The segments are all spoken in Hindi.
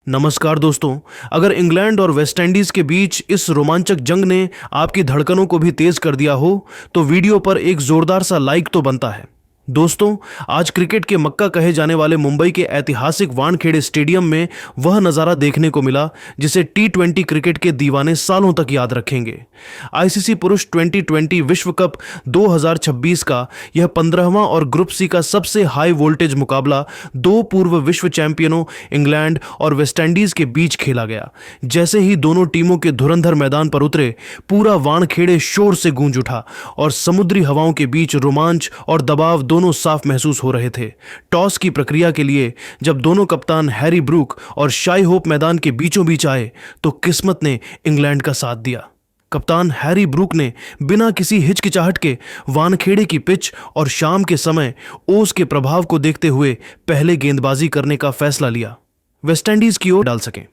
नमस्कार दोस्तों। अगर इंग्लैंड और वेस्टइंडीज के बीच इस रोमांचक जंग ने आपकी धड़कनों को भी तेज कर दिया हो तो वीडियो पर एक जोरदार सा लाइक तो बनता है। दोस्तों, आज क्रिकेट के मक्का कहे जाने वाले मुंबई के ऐतिहासिक वानखेड़े स्टेडियम में वह नज़ारा देखने को मिला जिसे T20 क्रिकेट के दीवाने सालों तक याद रखेंगे। आईसीसी पुरुष 2020 विश्व कप 2026 का यह 15वां और ग्रुप सी का सबसे हाई वोल्टेज मुकाबला दो पूर्व विश्व चैंपियनों इंग्लैंड और वेस्टइंडीज के बीच खेला गया। जैसे ही दोनों टीमों के धुरंधर मैदान पर उतरे, पूरा वानखेड़े शोर से गूंज उठा और समुद्री हवाओं के बीच रोमांच और दबाव दोनों साफ महसूस हो रहे थे। टॉस की प्रक्रिया के लिए जब दोनों कप्तान हैरी ब्रूक और शाई होप मैदान के बीचों बीच आए तो किस्मत ने इंग्लैंड का साथ दिया। कप्तान हैरी ब्रूक ने बिना किसी हिचकिचाहट के वानखेड़े की पिच और शाम के समय ओस के प्रभाव को देखते हुए पहले गेंदबाजी करने का फैसला लिया, वेस्टइंडीज की ओर डाल सकें।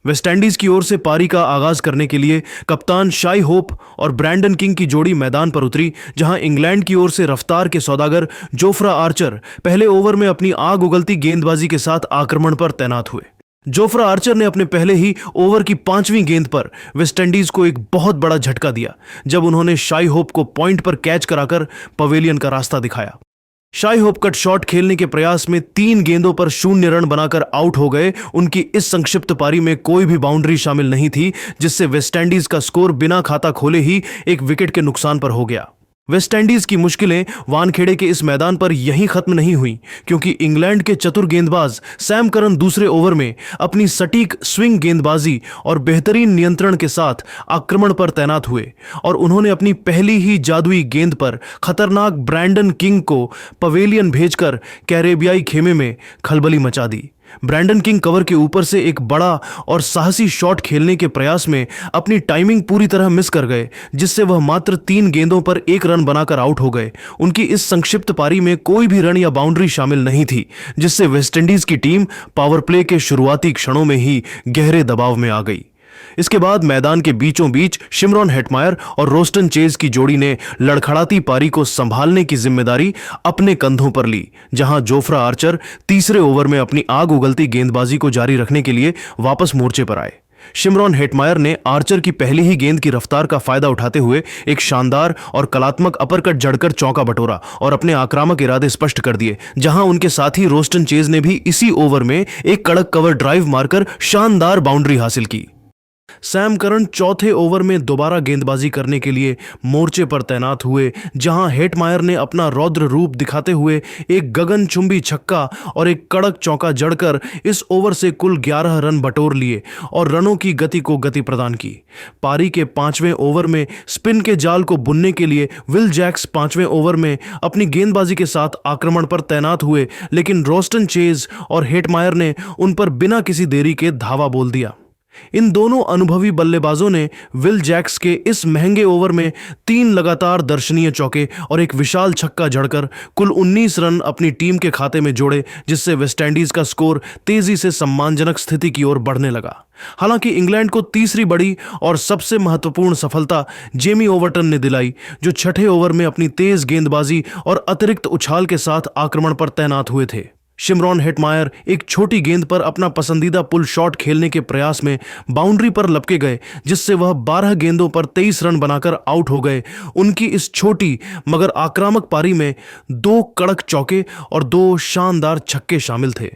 वेस्टइंडीज की ओर से पारी का आगाज करने के लिए कप्तान शाई होप और ब्रैंडन किंग की जोड़ी मैदान पर उतरी, जहां इंग्लैंड की ओर से रफ्तार के सौदागर जोफ्रा आर्चर पहले ओवर में अपनी आग उगलती गेंदबाजी के साथ आक्रमण पर तैनात हुए। जोफ्रा आर्चर ने अपने पहले ही ओवर की 5वीं गेंद पर वेस्टइंडीज को एक बहुत बड़ा झटका दिया जब उन्होंने शाई होप को पॉइंट पर कैच कराकर पवेलियन का रास्ता दिखाया। शाई होप कट शॉट खेलने के प्रयास में 3 गेंदों पर 0 रन बनाकर आउट हो गए। उनकी इस संक्षिप्त पारी में कोई भी बाउंड्री शामिल नहीं थी, जिससे वेस्टइंडीज का स्कोर बिना खाता खोले ही एक विकेट के नुकसान पर हो गया। वेस्टइंडीज की मुश्किलें वानखेड़े के इस मैदान पर यहीं खत्म नहीं हुई, क्योंकि इंग्लैंड के चतुर गेंदबाज सैम करन दूसरे ओवर में अपनी सटीक स्विंग गेंदबाजी और बेहतरीन नियंत्रण के साथ आक्रमण पर तैनात हुए और उन्होंने अपनी पहली ही जादुई गेंद पर खतरनाक ब्रैंडन किंग को पवेलियन भेजकर कैरेबियाई खेमे में खलबली मचा दी। ब्रैंडन किंग कवर के ऊपर से एक बड़ा और साहसी शॉट खेलने के प्रयास में अपनी टाइमिंग पूरी तरह मिस कर गए, जिससे वह मात्र 3 गेंदों पर 1 रन बनाकर आउट हो गए। उनकी इस संक्षिप्त पारी में कोई भी रन या बाउंड्री शामिल नहीं थी, जिससे वेस्टइंडीज की टीम पावर प्ले के शुरुआती क्षणों में ही गहरे दबाव में आ गई। इसके बाद मैदान के बीचों बीच शिमरॉन हेटमायर और रोस्टन चेज की जोड़ी ने लड़खड़ाती पारी को संभालने की जिम्मेदारी अपने कंधों पर ली, जहां जोफ्रा आर्चर तीसरे ओवर में अपनी आग उगलती गेंदबाजी को जारी रखने के लिए वापस मोर्चे पर आए। शिमरॉन हेटमायर ने आर्चर की पहली ही गेंद की रफ्तार का फायदा उठाते हुए एक शानदार और कलात्मक अपरकट जड़कर चौका बटोरा और अपने आक्रामक इरादे स्पष्ट कर दिए, जहां उनके साथी रोस्टन चेज ने भी इसी ओवर में एक कड़क कवर ड्राइव मारकर शानदार बाउंड्री हासिल की। सैम करन चौथे ओवर में दोबारा गेंदबाजी करने के लिए मोर्चे पर तैनात हुए, जहां हेटमायर ने अपना रौद्र रूप दिखाते हुए एक गगनचुंबी छक्का और एक कड़क चौका जड़कर इस ओवर से कुल 11 रन बटोर लिए और रनों की गति को गति प्रदान की। पारी के 5वें ओवर में स्पिन के जाल को बुनने के लिए विल जैक्स 5वें ओवर में अपनी गेंदबाजी के साथ आक्रमण पर तैनात हुए, लेकिन रोस्टन चेज और हेटमायर ने उन पर बिना किसी देरी के धावा बोल दिया। इन दोनों अनुभवी बल्लेबाजों ने विल जैक्स के इस महंगे ओवर में 3 लगातार दर्शनीय चौके और एक विशाल छक्का जड़कर कुल 19 रन अपनी टीम के खाते में जोड़े, जिससे वेस्टइंडीज का स्कोर तेजी से सम्मानजनक स्थिति की ओर बढ़ने लगा। हालांकि इंग्लैंड को तीसरी बड़ी और सबसे महत्वपूर्ण सफलता जेमी ओवर्टन ने दिलाई, जो छठे ओवर में अपनी तेज गेंदबाजी और अतिरिक्त उछाल के साथ आक्रमण पर तैनात हुए थे। शिमरॉन हेटमायर एक छोटी गेंद पर अपना पसंदीदा पुल शॉट खेलने के प्रयास में बाउंड्री पर लपके गए, जिससे वह 12 गेंदों पर 23 रन बनाकर आउट हो गए। उनकी इस छोटी मगर आक्रामक पारी में 2 कड़क चौके और 2 शानदार छक्के शामिल थे।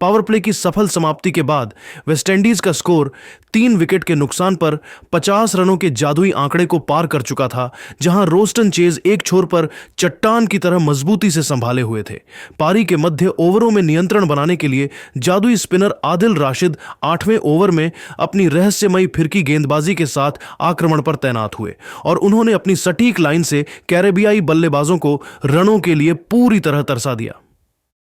पावर प्ले की सफल समाप्ति के बाद वेस्टइंडीज का स्कोर 3 विकेट के नुकसान पर 50 रनों के जादुई आंकड़े को पार कर चुका था, जहां रोस्टन चेज एक छोर पर चट्टान की तरह मजबूती से संभाले हुए थे। पारी के मध्य ओवरों में नियंत्रण बनाने के लिए जादुई स्पिनर आदिल राशिद 8वें ओवर में अपनी रहस्यमयी फिरकी गेंदबाजी के साथ आक्रमण पर तैनात हुए और उन्होंने अपनी सटीक लाइन से कैरेबियाई बल्लेबाजों को रनों के लिए पूरी तरह तरसा दिया।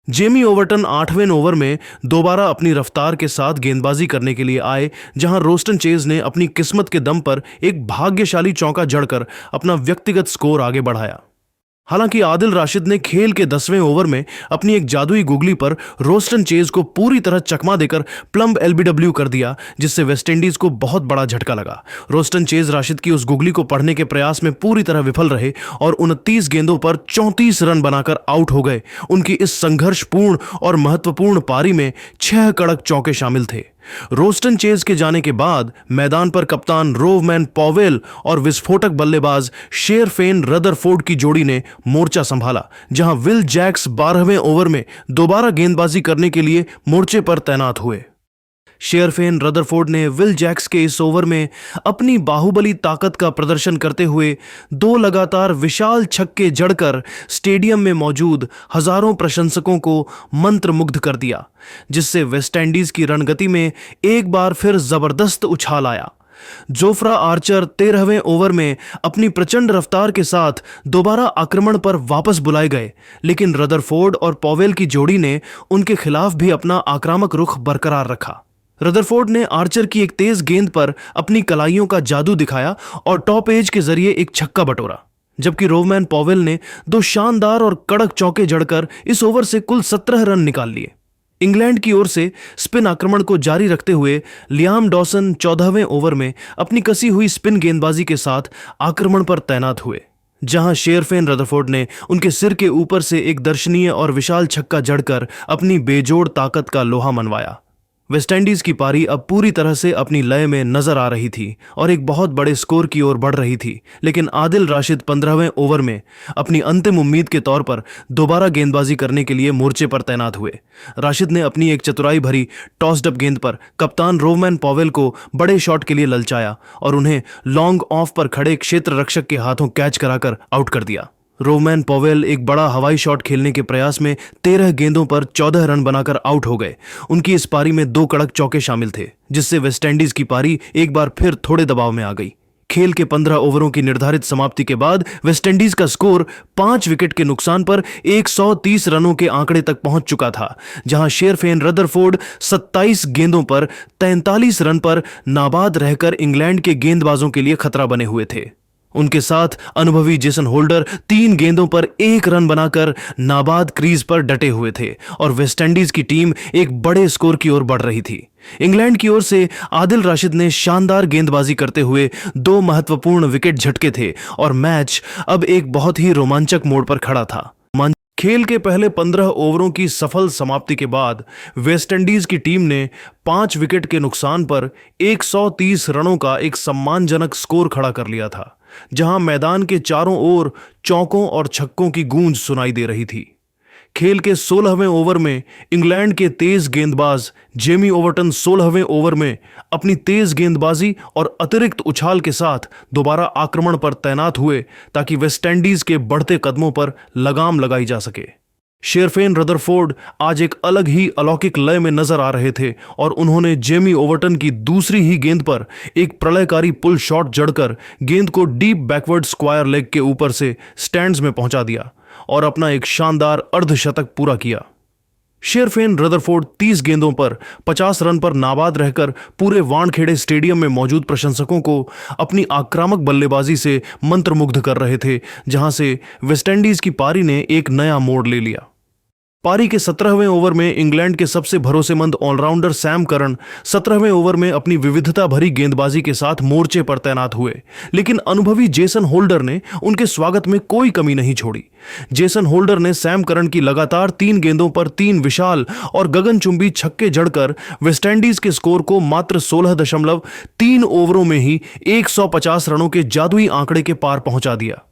जेमी ओवर्टन 8वें ओवर में दोबारा अपनी रफ्तार के साथ गेंदबाजी करने के लिए आए, जहां रोस्टन चेज ने अपनी किस्मत के दम पर एक भाग्यशाली चौका जड़कर अपना व्यक्तिगत स्कोर आगे बढ़ाया। हालांकि आदिल राशिद ने खेल के 10वें ओवर में अपनी एक जादुई गुगली पर रोस्टन चेज को पूरी तरह चकमा देकर प्लम्ब एलबीडब्ल्यू कर दिया, जिससे वेस्टइंडीज को बहुत बड़ा झटका लगा। रोस्टन चेज राशिद की उस गुगली को पढ़ने के प्रयास में पूरी तरह विफल रहे और 29 गेंदों पर 34 रन बनाकर आउट हो गए। उनकी इस संघर्षपूर्ण और महत्वपूर्ण पारी में 6 कड़क चौके शामिल थे। रोस्टन चेज के जाने के बाद मैदान पर कप्तान रोवमैन पॉवेल और विस्फोटक बल्लेबाज शेरफेन रदरफोर्ड की जोड़ी ने मोर्चा संभाला, जहां विल जैक्स 12वें ओवर में दोबारा गेंदबाजी करने के लिए मोर्चे पर तैनात हुए। शेरफेन रदरफोर्ड ने विल जैक्स के इस ओवर में अपनी बाहुबली ताकत का प्रदर्शन करते हुए 2 लगातार विशाल छक्के जड़कर स्टेडियम में मौजूद हजारों प्रशंसकों को मंत्रमुग्ध कर दिया, जिससे वेस्टइंडीज की रणगति में एक बार फिर जबरदस्त उछाल आया। जोफ्रा आर्चर 13वें ओवर में अपनी प्रचंड रफ्तार के साथ दोबारा आक्रमण पर वापस बुलाए गए, लेकिन रदरफोर्ड और पॉवेल की जोड़ी ने उनके खिलाफ भी अपना आक्रामक रुख बरकरार रखा। रदरफोर्ड ने आर्चर की एक तेज गेंद पर अपनी कलाइयों का जादू दिखाया और टॉप एज के जरिए एक छक्का बटोरा, जबकि रोवमैन पॉवेल ने 2 शानदार और कड़क चौके जड़कर इस ओवर से कुल 17 रन निकाल लिए। इंग्लैंड की ओर से स्पिन आक्रमण को जारी रखते हुए लियाम डॉसन 14वें ओवर में अपनी कसी हुई स्पिन गेंदबाजी के साथ आक्रमण पर तैनात हुए, जहां शेरफेन रदरफोर्ड ने उनके सिर के ऊपर से एक दर्शनीय और विशाल छक्का जड़कर अपनी बेजोड़ ताकत का लोहा मनवाया। वेस्टइंडीज की पारी अब पूरी तरह से अपनी लय में नजर आ रही थी और एक बहुत बड़े स्कोर की ओर बढ़ रही थी, लेकिन आदिल राशिद 15वें ओवर में अपनी अंतिम उम्मीद के तौर पर दोबारा गेंदबाजी करने के लिए मोर्चे पर तैनात हुए। राशिद ने अपनी एक चतुराई भरी टॉस्ड अप गेंद पर कप्तान रोवमैन पॉवेल को बड़े शॉट के लिए ललचाया और उन्हें लॉन्ग ऑफ पर खड़े क्षेत्र रक्षक के हाथों कैच कराकर आउट कर दिया। रोवमैन पॉवेल एक बड़ा हवाई शॉट खेलने के प्रयास में 13 गेंदों पर 14 रन बनाकर आउट हो गए। उनकी इस पारी में 2 कड़क चौके शामिल थे, जिससे वेस्टइंडीज की पारी एक बार फिर थोड़े दबाव में आ गई। खेल के 15 ओवरों की निर्धारित समाप्ति के बाद वेस्टइंडीज का स्कोर 5 विकेट के नुकसान पर 130 रनों के आंकड़े तक पहुंच चुका था, जहां शेरफेन रदरफोर्ड 27 गेंदों पर 43 रन पर नाबाद रहकर इंग्लैंड के गेंदबाजों के लिए खतरा बने हुए थे। उनके साथ अनुभवी जेसन होल्डर 3 गेंदों पर 1 रन बनाकर नाबाद क्रीज पर डटे हुए थे और वेस्टइंडीज की टीम एक बड़े स्कोर की ओर बढ़ रही थी। इंग्लैंड की ओर से आदिल राशिद ने शानदार गेंदबाजी करते हुए 2 महत्वपूर्ण विकेट झटके थे और मैच अब एक बहुत ही रोमांचक मोड़ पर खड़ा था। खेल के पहले 15 ओवरों की सफल समाप्ति के बाद वेस्टइंडीज की टीम ने 5 विकेट के नुकसान पर 130 रनों का एक सम्मानजनक स्कोर खड़ा कर लिया था, जहां मैदान के चारों ओर चौकों और छक्कों की गूंज सुनाई दे रही थी। खेल के 16वें ओवर में इंग्लैंड के तेज गेंदबाज जेमी ओवर्टन 16वें ओवर में अपनी तेज गेंदबाजी और अतिरिक्त उछाल के साथ दोबारा आक्रमण पर तैनात हुए, ताकि वेस्टइंडीज के बढ़ते कदमों पर लगाम लगाई जा सके। शेरफेन रदरफोर्ड आज एक अलग ही अलौकिक लय में नजर आ रहे थे और उन्होंने जेमी ओवर्टन की दूसरी ही गेंद पर एक प्रलयकारी पुल शॉट जड़कर गेंद को डीप बैकवर्ड स्क्वायर लेग के ऊपर से स्टैंड्स में पहुंचा दिया और अपना एक शानदार अर्धशतक पूरा किया। शेरफेन रदरफोर्ड 30 गेंदों पर 50 रन पर नाबाद रहकर पूरे वानखेड़े स्टेडियम में मौजूद प्रशंसकों को अपनी आक्रामक बल्लेबाजी से मंत्रमुग्ध कर रहे थे, जहां से वेस्टइंडीज की पारी ने एक नया मोड़ ले लिया। पारी के 17वें ओवर में इंग्लैंड के सबसे भरोसेमंद ऑलराउंडर सैम करन 17वें ओवर में अपनी विविधता भरी गेंदबाजी के साथ मोर्चे पर तैनात हुए, लेकिन अनुभवी जेसन होल्डर ने उनके स्वागत में कोई कमी नहीं छोड़ी। जेसन होल्डर ने सैम करन की लगातार 3 गेंदों पर 3 विशाल और गगनचुंबी छक्के जड़कर वेस्टइंडीज के स्कोर को मात्र 16.3 ओवरों में ही 150 रनों के जादुई आंकड़े के पार पहुंचा दिया।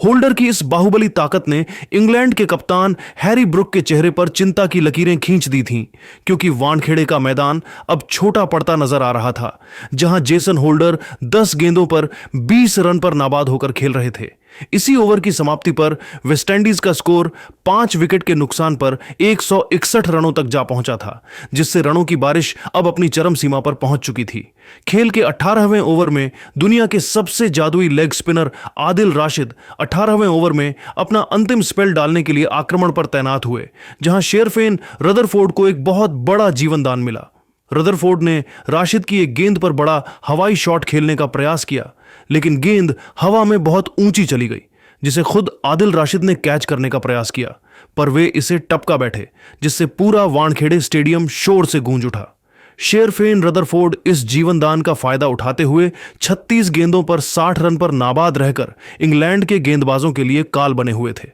होल्डर की इस बाहुबली ताकत ने इंग्लैंड के कप्तान हैरी ब्रुक के चेहरे पर चिंता की लकीरें खींच दी थीं, क्योंकि वानखेड़े का मैदान अब छोटा पड़ता नजर आ रहा था, जहां जेसन होल्डर 10 गेंदों पर 20 रन पर नाबाद होकर खेल रहे थे। इसी ओवर की समाप्ति पर वेस्टइंडीज का स्कोर 5 विकेट के नुकसान पर 161 रनों तक जा पहुंचा था, जिससे रनों की बारिश अब अपनी चरम सीमा पर पहुंच चुकी थी। खेल के 18वें ओवर में दुनिया के सबसे जादुई लेग स्पिनर आदिल राशिद 18वें ओवर में अपना अंतिम स्पेल डालने के लिए आक्रमण पर तैनात हुए, जहां शेरफेन रदरफोर्ड को एक बहुत बड़ा जीवन दान मिला। रदरफोर्ड ने राशिद की एक गेंद पर बड़ा हवाई शॉट खेलने का प्रयास किया, लेकिन गेंद हवा में बहुत ऊंची चली गई, जिसे खुद आदिल राशिद ने कैच करने का प्रयास किया, पर वे इसे टपका बैठे, जिससे पूरा वानखेड़े स्टेडियम शोर से गूंज उठा। शेरफेन रदरफोर्ड इस जीवनदान का फायदा उठाते हुए 36 गेंदों पर 60 रन पर नाबाद रहकर इंग्लैंड के गेंदबाजों के लिए काल बने हुए थे।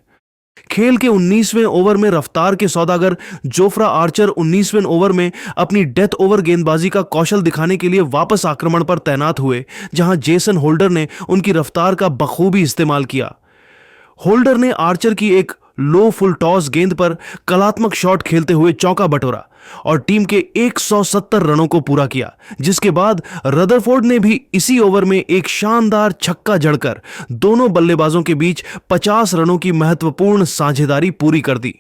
खेल के 19वें ओवर में रफ्तार के सौदागर जोफ्रा आर्चर 19वें ओवर में अपनी डेथ ओवर गेंदबाजी का कौशल दिखाने के लिए वापस आक्रमण पर तैनात हुए, जहां जेसन होल्डर ने उनकी रफ्तार का बखूबी इस्तेमाल किया। होल्डर ने आर्चर की एक लो फुल टॉस गेंद पर कलात्मक शॉट खेलते हुए चौका बटोरा और टीम के 170 रनों को पूरा किया, जिसके बाद रदरफोर्ड ने भी इसी ओवर में एक शानदार छक्का जड़कर दोनों बल्लेबाजों के बीच 50 रनों की महत्वपूर्ण साझेदारी पूरी कर दी।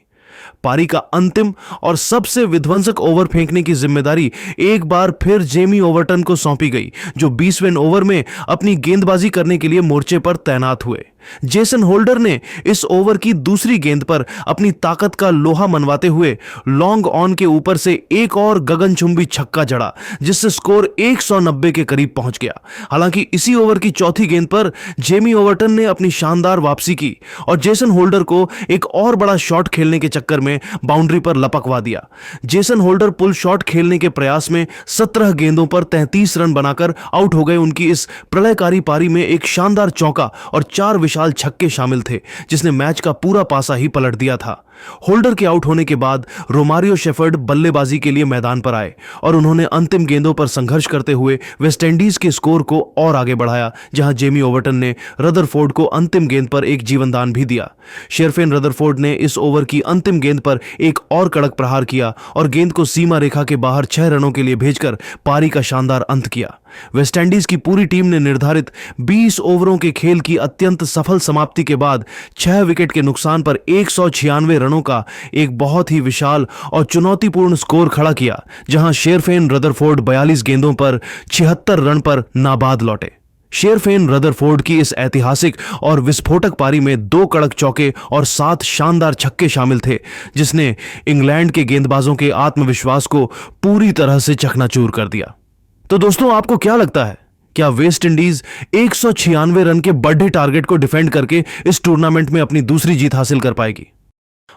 पारी का अंतिम और सबसे विध्वंसक ओवर फेंकने की जिम्मेदारी एक बार फिर जेमी ओवर्टन को सौंपी गई, जो 20वें ओवर में अपनी गेंदबाजी करने के लिए मोर्चे पर तैनात हुए। जेसन होल्डर ने इस ओवर की दूसरी गेंद पर अपनी ताकत का लोहा मनवाते हुए लॉन्ग ऑन के ऊपर से एक और गगनचुंबी छक्का जड़ा, जिससे स्कोर 190 के करीब पहुंच गया। हालांकि इसी ओवर की चौथी गेंद पर जेमी ओवर्टन ने अपनी शानदार वापसी की और जेसन होल्डर को एक और बड़ा शॉट खेलने के चक्कर में बाउंड्री पर लपकवा दिया। जेसन होल्डर पुल शॉट खेलने के प्रयास में 17 गेंदों पर 33 रन बनाकर आउट हो गए। उनकी इस प्रलयकारी पारी में एक शानदार चौका और 4 विशाल छक्के शामिल थे, जिसने मैच का पूरा पासा ही पलट दिया था। होल्डर के आउट होने के बाद रोमारियो शेफर्ड बल्लेबाजी के लिए मैदान पर आए और उन्होंने अंतिम गेंदों पर संघर्ष करते हुए वेस्टइंडीज के स्कोर को और आगे बढ़ाया, जहां जेमी ओवर्टन ने रदरफोर्ड को अंतिम गेंद पर एक जीवनदान भी दिया। शेरफेन रदरफोर्ड ने इस ओवर की अंतिम गेंद पर एक और कड़क प्रहार किया और गेंद को सीमा रेखा के बाहर 6 रनों के लिए भेजकर पारी का शानदार अंत किया। वेस्टइंडीज की पूरी टीम ने निर्धारित 20 ओवरों के खेल की अत्यंत सफल समाप्ति के बाद 6 विकेट के नुकसान पर 196 रनों का एक बहुत ही विशाल और चुनौतीपूर्ण स्कोर खड़ा किया, जहां शेरफेन रदरफोर्ड 42 गेंदों पर 76 रन पर नाबाद लौटे। शेरफेन रदरफोर्ड की इस ऐतिहासिक और विस्फोटक पारी में 2 कड़क चौके और 7 शानदार छक्के शामिल थे, जिसने इंग्लैंड के गेंदबाजों के आत्मविश्वास को पूरी तरह से चकनाचूर कर दिया। तो दोस्तों, आपको क्या लगता है, क्या वेस्ट इंडीज 196 रन के बड़े टारगेट को डिफेंड करके इस टूर्नामेंट में अपनी दूसरी जीत हासिल कर पाएगी?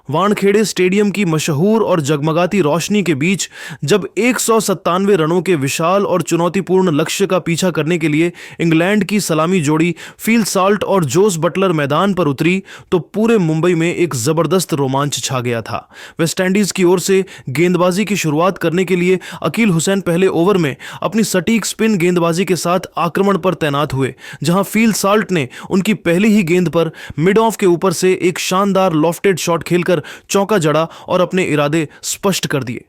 वानखेड़े स्टेडियम की मशहूर और जगमगाती रोशनी के बीच जब 197 रनों के विशाल और चुनौतीपूर्ण लक्ष्य का पीछा करने के लिए इंग्लैंड की सलामी जोड़ी फील साल्ट और जोस बटलर मैदान पर उतरी, तो पूरे मुंबई में एक जबरदस्त रोमांच छा गया था। वेस्टइंडीज की ओर से गेंदबाजी की शुरुआत करने के लिए अकील हुसैन पहले ओवर में अपनी सटीक स्पिन गेंदबाजी के साथ आक्रमण पर तैनात हुए, जहां फील साल्ट ने उनकी पहली ही गेंद पर मिड ऑफ के ऊपर से एक शानदार लॉफ्टेड शॉट खेलकर चौका जड़ा और अपने इरादे स्पष्ट कर दिए।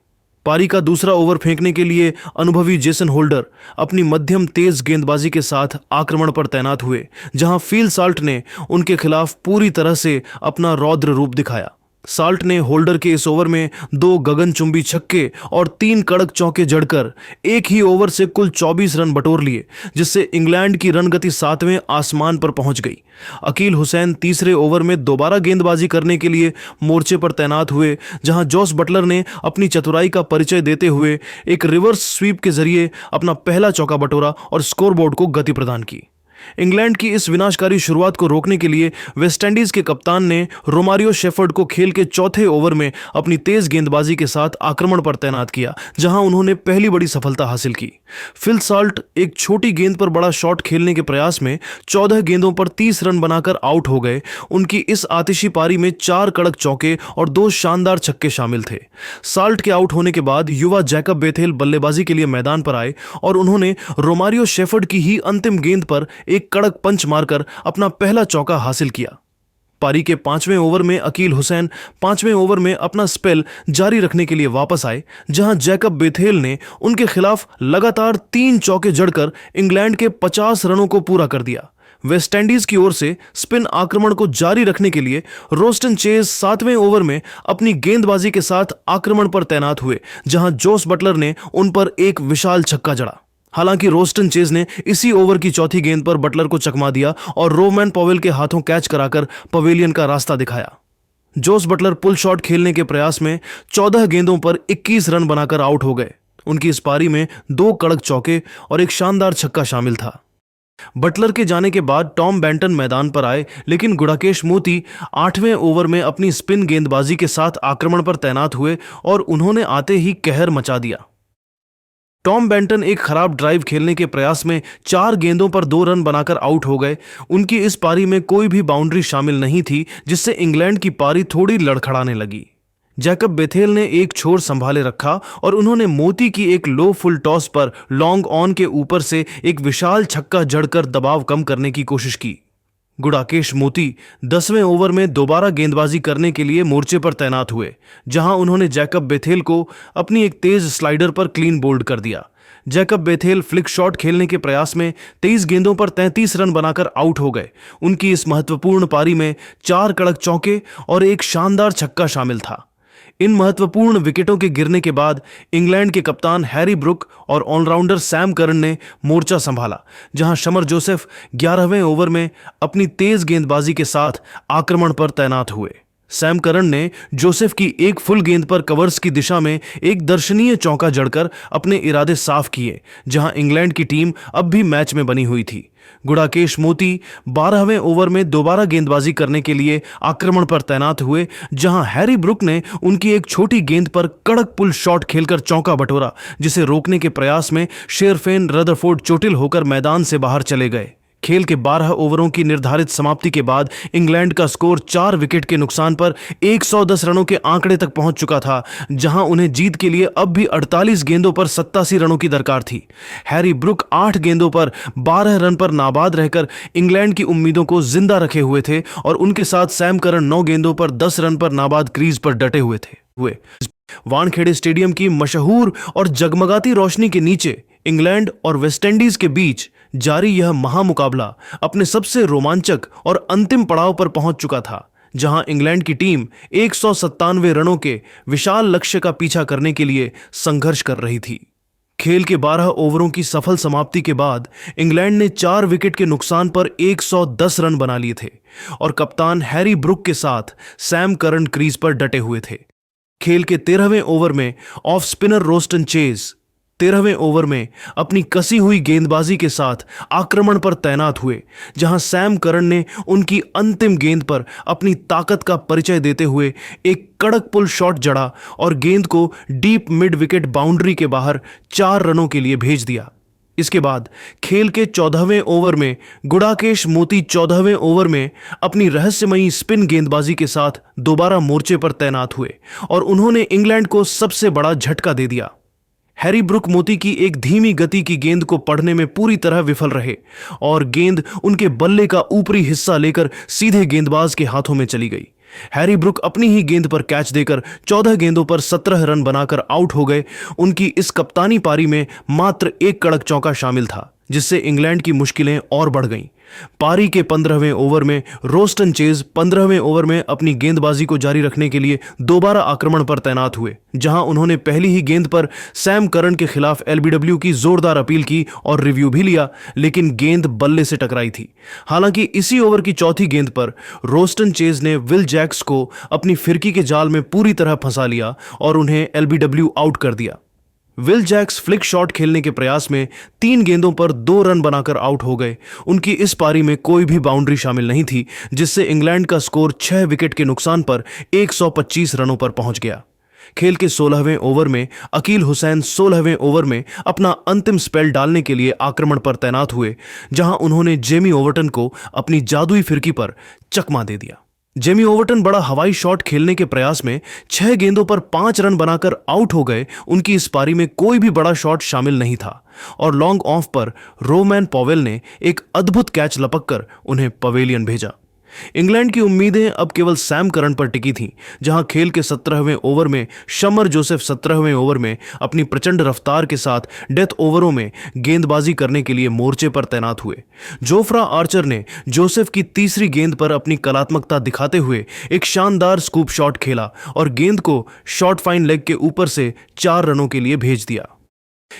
पारी का दूसरा ओवर फेंकने के लिए अनुभवी जेसन होल्डर अपनी मध्यम तेज गेंदबाजी के साथ आक्रमण पर तैनात हुए, जहां फील साल्ट ने उनके खिलाफ पूरी तरह से अपना रौद्र रूप दिखाया। साल्ट ने होल्डर के इस ओवर में 2 गगनचुंबी छक्के और 3 कड़क चौके जड़कर एक ही ओवर से कुल 24 रन बटोर लिए, जिससे इंग्लैंड की रन गति 7वें आसमान पर पहुंच गई। अकील हुसैन तीसरे ओवर में दोबारा गेंदबाजी करने के लिए मोर्चे पर तैनात हुए, जहां जोस बटलर ने अपनी चतुराई का परिचय देते हुए एक रिवर्स स्वीप के जरिए अपना पहला चौका बटोरा और स्कोरबोर्ड को गति प्रदान की। इंग्लैंड की इस विनाशकारी शुरुआत को रोकने के लिए वेस्टइंडीज के कप्तान ने रोमारियो शेफर्ड को खेल के चौथे ओवर में अपनी तेज गेंदबाजी के साथ आक्रमण पर तैनात किया, जहां उन्होंने पहली बड़ी सफलता हासिल की। फिल साल्ट एक छोटी गेंद पर बड़ा शॉट खेलने के प्रयास में 14 गेंदों पर 30 रन बनाकर आउट हो गए। उनकी इस आतिशी पारी में 4 कड़क चौके और 2 शानदार छक्के शामिल थे। साल्ट के आउट होने के बाद युवा जैकब बेथेल बल्लेबाजी के लिए मैदान पर आए और उन्होंने रोमारियो शेफर्ड की ही अंतिम गेंद पर एक कड़क पंच मारकर अपना पहला चौका हासिल किया। पारी के 5वें ओवर में अकील हुसैन 5वें ओवर में अपना स्पेल जारी रखने के लिए वापस आए, जहां जैकब बेथेल ने उनके खिलाफ लगातार 3 चौके जड़कर इंग्लैंड के 50 रनों को पूरा कर दिया। वेस्टइंडीज की ओर से स्पिन आक्रमण को जारी रखने के लिए रोस्टन चेज 7वें ओवर में अपनी गेंदबाजी के साथ आक्रमण पर तैनात हुए, जहां जोस बटलर ने उन पर एक विशाल छक्का जड़ा। हालांकि रोस्टन चेज ने इसी ओवर की चौथी गेंद पर बटलर को चकमा दिया और रोमैन पॉवेल के हाथों कैच कराकर पवेलियन का रास्ता दिखाया। जोस बटलर पुल शॉट खेलने के प्रयास में 14 गेंदों पर 21 रन बनाकर आउट हो गए। उनकी इस पारी में 2 कड़क चौके और एक शानदार छक्का शामिल था। बटलर के जाने के बाद टॉम बेंटन मैदान पर आए, लेकिन गुडाकेश मोती 8वें ओवर में अपनी स्पिन गेंदबाजी के साथ आक्रमण पर तैनात हुए और उन्होंने आते ही कहर मचा दिया। टॉम बेंटन एक खराब ड्राइव खेलने के प्रयास में 4 गेंदों पर 2 रन बनाकर आउट हो गए। उनकी इस पारी में कोई भी बाउंड्री शामिल नहीं थी, जिससे इंग्लैंड की पारी थोड़ी लड़खड़ाने लगी। जैकब बेथेल ने एक छोर संभाले रखा और उन्होंने मोती की एक लो फुल टॉस पर लॉन्ग ऑन के ऊपर से एक विशाल छक्का जड़कर दबाव कम करने की कोशिश की। गुड़ाकेश मोती 10वें ओवर में दोबारा गेंदबाजी करने के लिए मोर्चे पर तैनात हुए, जहां उन्होंने जैकब बेथेल को अपनी एक तेज स्लाइडर पर क्लीन बोल्ड कर दिया। जैकब बेथेल फ्लिक शॉट खेलने के प्रयास में 23 गेंदों पर 33 रन बनाकर आउट हो गए। उनकी इस महत्वपूर्ण पारी में 4 कड़क चौके और एक शानदार छक्का शामिल था। इन महत्वपूर्ण विकेटों के गिरने के बाद इंग्लैंड के कप्तान हैरी ब्रुक और ऑलराउंडर सैम करन ने मोर्चा संभाला, जहां शमर जोसेफ 11वें ओवर में अपनी तेज गेंदबाजी के साथ आक्रमण पर तैनात हुए। सैम करन ने जोसेफ की एक फुल गेंद पर कवर्स की दिशा में एक दर्शनीय चौका जड़कर अपने इरादे साफ किए, जहां इंग्लैंड की टीम अब भी मैच में बनी हुई थी। गुड़ाकेश मोती 12वें ओवर में दोबारा गेंदबाजी करने के लिए आक्रमण पर तैनात हुए, जहां हैरी ब्रुक ने उनकी एक छोटी गेंद पर कड़क पुल शॉट खेलकर चौका बटोरा, जिसे रोकने के प्रयास में शेरफेन रदरफोर्ड चोटिल होकर मैदान से बाहर चले गए। खेल के 12 ओवरों की निर्धारित समाप्ति के बाद इंग्लैंड का स्कोर 4 विकेट के नुकसान पर 110 रनों के आंकड़े तक पहुंच चुका था, जहां उन्हें जीत के लिए अब भी 48 गेंदों पर 87 रनों की दरकार थी। हैरी ब्रुक 8 गेंदों पर 12 रन पर नाबाद रहकर इंग्लैंड की उम्मीदों को जिंदा रखे हुए थे और उनके साथ सैम करन 9 गेंदों पर 10 रन पर नाबाद क्रीज पर डटे हुए थे। वानखेड़े स्टेडियम की मशहूर और जगमगाती रोशनी के नीचे इंग्लैंड और वेस्टइंडीज के बीच जारी यह महामुकाबला अपने सबसे रोमांचक और अंतिम पड़ाव पर पहुंच चुका था, जहां इंग्लैंड की टीम 197 रनों के विशाल लक्ष्य का पीछा करने के लिए संघर्ष कर रही थी। खेल के 12 ओवरों की सफल समाप्ति के बाद इंग्लैंड ने 4 विकेट के नुकसान पर 110 रन बना लिए थे और कप्तान हैरी ब्रुक के साथ सैम करन क्रीज पर डटे हुए थे। खेल के 13वें ओवर में ऑफ स्पिनर रोस्टन चेज 13वें ओवर में अपनी कसी हुई गेंदबाजी के साथ आक्रमण पर तैनात हुए, जहां सैम करन ने उनकी अंतिम गेंद पर अपनी ताकत का परिचय देते हुए एक कड़क पुल शॉट जड़ा और गेंद को डीप मिड विकेट बाउंड्री के बाहर 4 रनों के लिए भेज दिया। इसके बाद खेल के 14वें ओवर में गुड़ाकेश मोती 14वें ओवर में अपनी रहस्यमयी स्पिन गेंदबाजी के साथ दोबारा मोर्चे पर तैनात हुए और उन्होंने इंग्लैंड को सबसे बड़ा झटका दे दिया। हैरी ब्रुक मोती की एक धीमी गति की गेंद को पढ़ने में पूरी तरह विफल रहे और गेंद उनके बल्ले का ऊपरी हिस्सा लेकर सीधे गेंदबाज के हाथों में चली गई। हैरी ब्रुक अपनी ही गेंद पर कैच देकर 14 गेंदों पर 17 रन बनाकर आउट हो गए। उनकी इस कप्तानी पारी में मात्र एक कड़क चौका शामिल था, जिससे इंग्लैंड की मुश्किलें और बढ़ गईं। पारी के 15वें ओवर में रोस्टन चेज 15वें ओवर में अपनी गेंदबाजी को जारी रखने के लिए दोबारा आक्रमण पर तैनात हुए, जहां उन्होंने पहली ही गेंद पर सैम करन के खिलाफ एलबीडब्ल्यू की जोरदार अपील की और रिव्यू भी लिया, लेकिन गेंद बल्ले से टकराई थी। हालांकि इसी ओवर की चौथी गेंद पर रोस्टन चेज ने विल जैक्स को अपनी फिरकी के जाल में पूरी तरह फंसा लिया और उन्हें एलबीडब्ल्यू आउट कर दिया। विल जैक्स फ्लिक शॉट खेलने के प्रयास में 3 गेंदों पर 2 रन बनाकर आउट हो गए। उनकी इस पारी में कोई भी बाउंड्री शामिल नहीं थी, जिससे इंग्लैंड का स्कोर 6 विकेट के नुकसान पर 125 रनों पर पहुंच गया। खेल के 16वें ओवर में अकील हुसैन 16वें ओवर में अपना अंतिम स्पेल डालने के लिए आक्रमण पर तैनात हुए, जहां उन्होंने जेमी ओवर्टन को अपनी जादुई फिरकी पर चकमा दे दिया। जेमी ओवर्टन बड़ा हवाई शॉट खेलने के प्रयास में 6 गेंदों पर 5 रन बनाकर आउट हो गए। उनकी इस पारी में कोई भी बड़ा शॉट शामिल नहीं था और लॉन्ग ऑफ पर रोमैन पॉवेल ने एक अद्भुत कैच लपककर उन्हें पवेलियन भेजा। इंग्लैंड की उम्मीदें अब केवल सैम करन पर टिकी थीं, जहां खेल के 17वें ओवर में शमर जोसेफ 17वें ओवर में अपनी प्रचंड रफ्तार के साथ डेथ ओवरों में गेंदबाजी करने के लिए मोर्चे पर तैनात हुए। जोफ्रा आर्चर ने जोसेफ की तीसरी गेंद पर अपनी कलात्मकता दिखाते हुए एक शानदार स्कूप शॉट खेला और गेंद को शॉर्ट फाइन लेग के ऊपर से 4 रनों के लिए भेज दिया।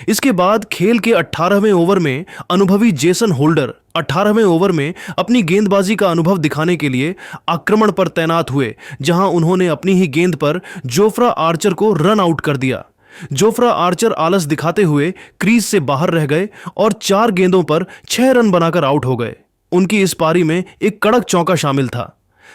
इसके बाद खेल के 18वें ओवर में अनुभवी जेसन होल्डर 18वें ओवर में अपनी गेंदबाजी का अनुभव दिखाने के लिए आक्रमण पर तैनात हुए, जहां उन्होंने अपनी ही गेंद पर जोफ्रा आर्चर को रन आउट कर दिया। जोफ्रा आर्चर आलस दिखाते हुए क्रीज से बाहर रह गए और 4 गेंदों पर 6 रन बनाकर आउट हो गए। उनकी इस पारी में एक कड़क चौका शामिल था।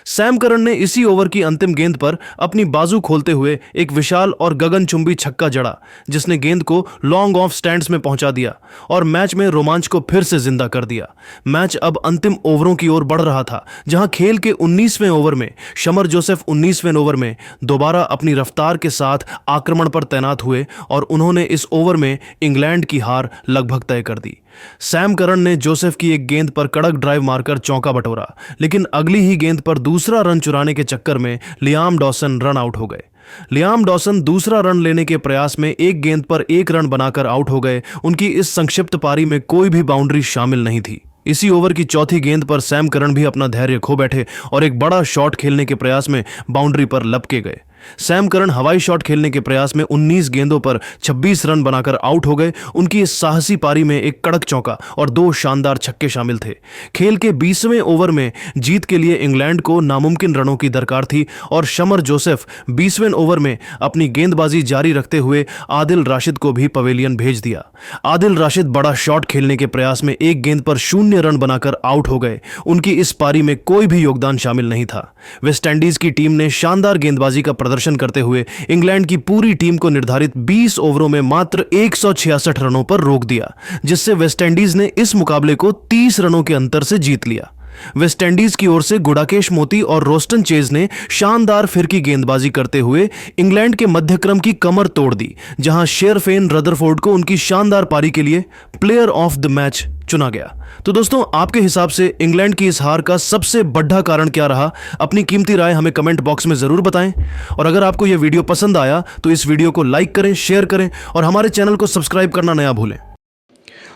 सैम करन ने इसी ओवर की अंतिम गेंद पर अपनी बाजू खोलते हुए एक विशाल और गगनचुंबी छक्का जड़ा, जिसने गेंद को लॉन्ग ऑफ स्टैंड्स में पहुंचा दिया और मैच में रोमांच को फिर से जिंदा कर दिया। मैच अब अंतिम ओवरों की ओर बढ़ रहा था, जहां खेल के 19वें ओवर में शमर जोसेफ 19वें ओवर में दोबारा अपनी रफ्तार के साथ आक्रमण पर तैनात हुए और उन्होंने इस ओवर में इंग्लैंड की हार लगभग तय कर दी। सैम करन ने जोसेफ की एक गेंद पर कड़क ड्राइव मारकर चौका बटोरा, लेकिन अगली ही गेंद पर दूसरा रन चुराने के चक्कर में लियाम डॉसन रन आउट हो गए। लियाम डॉसन दूसरा रन लेने के प्रयास में एक गेंद पर एक रन बनाकर आउट हो गए। उनकी इस संक्षिप्त पारी में कोई भी बाउंड्री शामिल नहीं थी। इसी ओवर की चौथी गेंद पर सैम करन भी अपना धैर्य खो बैठे और एक बड़ा शॉट खेलने के प्रयास में बाउंड्री पर लपके गए। सैम करन हवाई शॉट खेलने के प्रयास में 19 गेंदों पर 26 रन बनाकर आउट हो गए। उनकी इस साहसी पारी में एक कड़क चौका और 2 शानदार छक्के शामिल थे। खेल के 20वें ओवर में जीत के लिए इंग्लैंड को नामुमकिन रनों की दरकार थी और शमर जोसेफ 20वें ओवर में अपनी गेंदबाजी जारी रखते हुए आदिल राशिद को भी पवेलियन भेज दिया। आदिल राशिद बड़ा शॉट खेलने के प्रयास में एक गेंद पर 0 रन बनाकर आउट हो गए। उनकी इस पारी में कोई भी योगदान शामिल नहीं था। वेस्टइंडीज की टीम ने शानदार गेंदबाजी का प्रदर्शन करते हुए इंग्लैंड की पूरी टीम को निर्धारित 20 ओवरों में मात्र 166 रनों पर रोक दिया, जिससे वेस्टइंडीज ने इस मुकाबले को 30 रनों के अंतर से जीत लिया। वेस्टइंडीज की ओर से गुडाकेश मोती और रोस्टन चेज ने शानदार फिरकी गेंदबाजी करते हुए इंग्लैंड के मध्यक्रम की कमर तोड़ दी, जहां शेरफेन रदरफोर्ड को उनकी शानदार पारी के लिए प्लेयर ऑफ द मैच चुना गया। तो दोस्तों, आपके हिसाब से इंग्लैंड की इस हार का सबसे बड़ा कारण क्या रहा? अपनी कीमती राय हमें कमेंट बॉक्स में जरूर बताएं और अगर आपको यह वीडियो पसंद आया तो इस वीडियो को लाइक करें, शेयर करें और हमारे चैनल को सब्सक्राइब करना ना भूलें।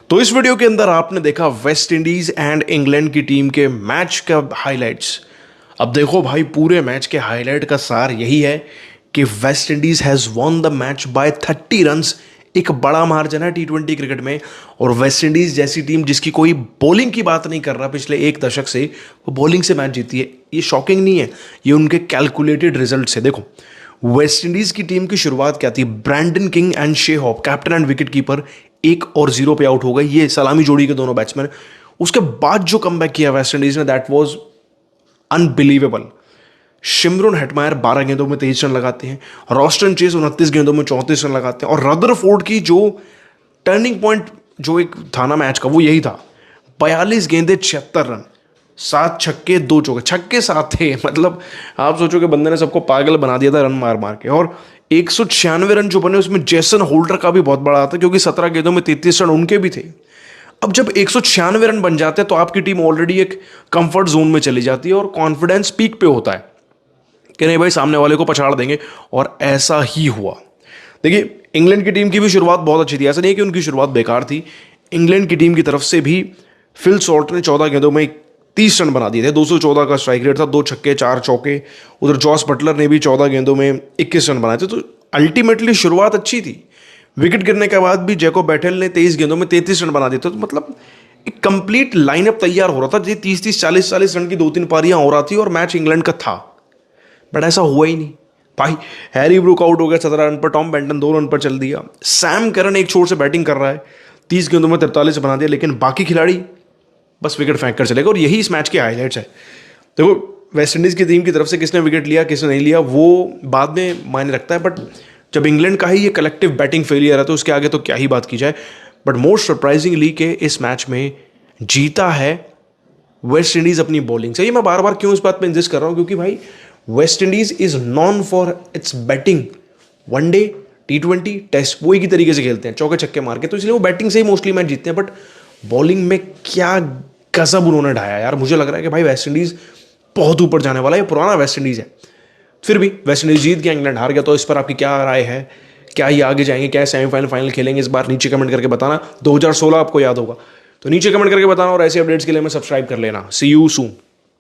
तो इस वीडियो के अंदर आपने देखा वेस्ट इंडीज एंड इंग्लैंड की टीम के मैच का हाइलाइट्स। अब देखो भाई, पूरे मैच के हाइलाइट का सार यही है कि West Indies has won the match by 30 runs. एक बड़ा मार्जिन है टी20 क्रिकेट में, और वेस्ट इंडीज जैसी टीम जिसकी कोई बॉलिंग की बात नहीं कर रहा पिछले एक दशक से, वो बॉलिंग से मैच जीती है। ये शॉकिंग नहीं है, ये उनके कैलकुलेटेड रिजल्ट है। देखो, वेस्ट इंडीज की टीम की शुरुआत क्या थी? ब्रैंडन किंग एंड शे hop, captain and wicket keeper, 1 और 0 पे आउट हो गए। ये सलामी जोड़ी के दोनों बैट्समैन। उसके बाद जो कमबैक किया वेस्ट इंडीज ने, that was unbelievable. Shimron Hetmyer 12 गेंदों में 23 रन लगाते हैं, रॉस्टन चेज 29 गेंदों में 34 रन लगाते हैं, और रदरफोर्ड की जो टर्निंग पॉइंट जो एक था ना मैच का, वो यही था। 42 गेंदे 76 रन, 7 छक्के 2 चौके, छक्के 7 थे। मतलब आप सोचो कि बंदे ने सबको पागल बना दिया था रन मार मार के। और 196 रन जो बने उसमें जेसन होल्डर का भी बहुत बड़ा था, क्योंकि 17 गेंदों में 33 रन उनके भी थे। अब जब 196 रन बन जाते हैं तो आपकी टीम ऑलरेडी एक कंफर्ट जोन में चली जाती है और कॉन्फिडेंस पीक पे होता है कि नहीं भाई, सामने वाले को पछाड़ देंगे, और ऐसा ही हुआ। देखिए, इंग्लैंड की टीम की भी शुरुआत बहुत अच्छी थी, ऐसा नहीं है कि उनकी शुरुआत बेकार थी। इंग्लैंड की टीम की तरफ से भी फिल सॉल्ट ने 14 गेंदों में 30 रन बना दिए थे, 214 का स्ट्राइक रेट था, 2 छक्के 4 चौके। उधर जॉस बटलर ने भी 14 गेंदों में 21 रन बनाए थे। तो अल्टीमेटली शुरुआत अच्छी थी। विकेट गिरने के बाद भी जैकोब बैटेल ने 23 गेंदों में 33 रन बना दिए थे। तो मतलब एक कंप्लीट लाइनअप तैयार हो रहा था, जी 30-30, 40-40 रन की 2-3 पारियां हो रहा थी और मैच इंग्लैंड का था। बट ऐसा हुआ ही नहीं भाई। हैरी ब्रूक आउट हो गया 17 रन पर, टॉम बेंटन 2 रन पर चल दिया। सैम करन एक छोर से बैटिंग कर रहा है, 30 गेंदों में 43 बना दिया, लेकिन बाकी खिलाड़ी बस विकेट फेंक कर चलेगा। और यही इस मैच के हाईलाइट्स है। देखो, वेस्ट इंडीज की टीम की तरफ से किसने विकेट लिया, किसने नहीं लिया, वो बाद में मायने रखता है। बट जब इंग्लैंड का ही ये कलेक्टिव बैटिंग फेलियर है तो उसके आगे तो क्या ही बात की जाए। बट मोस्ट सरप्राइजिंगली के इस मैच में जीता है वेस्ट इंडीज अपनी बॉलिंग से। ये मैं बार बार क्यों इस बात पर इंसिस्ट कर रहा हूँ, क्योंकि भाई West Indies is known for its batting. One day, टी20, टेस्ट, वो एक ही तरीके से खेलते हैं, चौके छक्के मार के, तो इसलिए वो बैटिंग से ही मोस्टली मैच जीतते हैं। बट बॉलिंग में क्या गजब उन्होंने ढाया यार। मुझे लग रहा है कि भाई वेस्ट इंडीज बहुत ऊपर जाने वाला है। ये पुराना वेस्ट इंडीज है, फिर भी वेस्ट इंडीज जीत गया, इंग्लैंड हार गया। तो इस पर आपकी क्या राय है? क्या ये आगे जाएंगे, क्या सेमीफाइनल फाइनल खेलेंगे इस बार? नीचे कमेंट करके बताना। 2016 आपको याद होगा, तो नीचे कमेंट करके बताना, और ऐसे अपडेट्स के लिए मैं सब्सक्राइब कर लेना। सी यू सून।